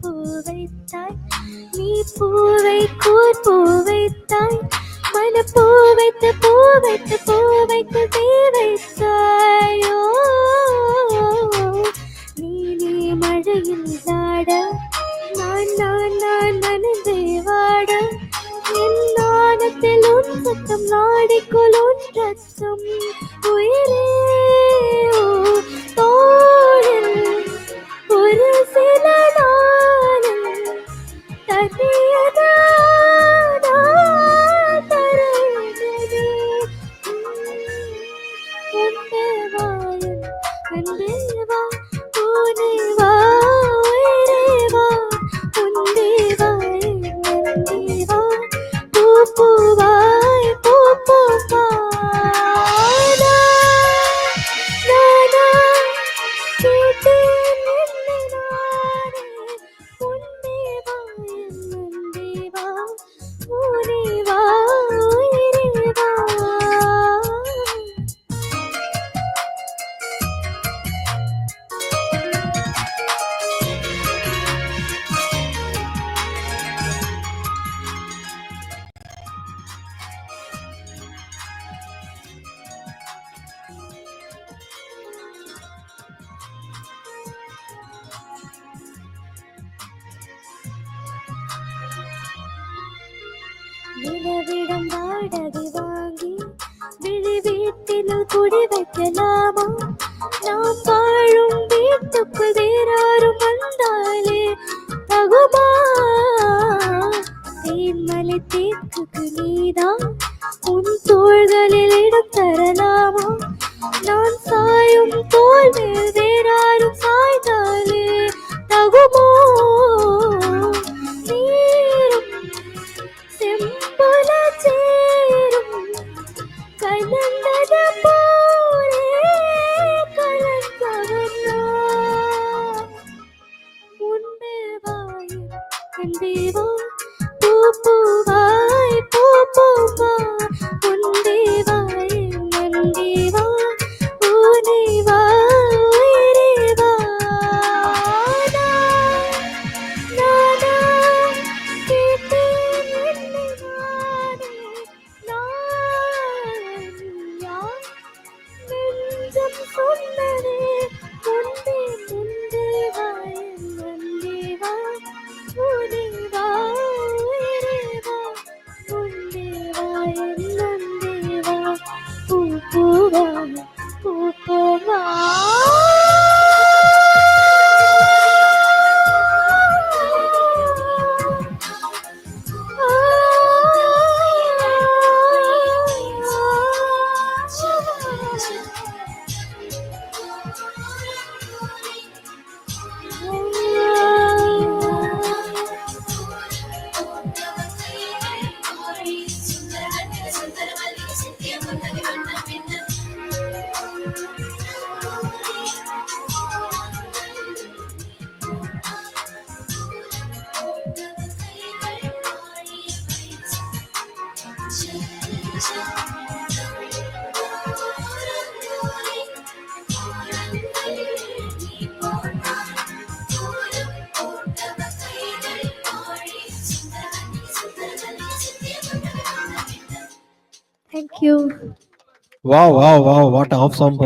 பூவைத்தாய் நீ பூவைக்கூர் பூவைத்தாய் மன பூவைத்து பூவைத்து பூவைக்கு தீ வைத்தாயோ நீ மழையில் நாட நான் நான் நான் நனைந்தே வாட என் நாணத்தில் உன் சத்தம் நாடிக்குள் உன் ரத்தம் உயிரே தோழில் ஒரு சில நிலவிடம் வாடகை வாங்கி விழி வீட்டில் குடி வைக்கலாமா நாம் வாழும் வீட்டுக்குள் வேறாரும் வந்தாலே தகுமா தேன்மலை தேக்குக்கு நீதான் உன் தோள்களில் இடம் தரலாமா நான் சாயும் தோல் மேல் வேறாரும் சாய்ந்தாலே தகுமோ தேவா பூ பூவாய் பூ பூவா உன் தேவாய் நந்தேவா பூனேவா உயிரேவா நானா கேட்டேன் என்னை நானே நான் யார் நெஞ்சம் சொன்னதே முன்பே முந்தேவாய் நந்தேவா பூனேவா உயிரேவா முந்தேவா நந்தேவா பூ பூவா பூ பூவா Thank you. Wow, wow, wow. What a awesome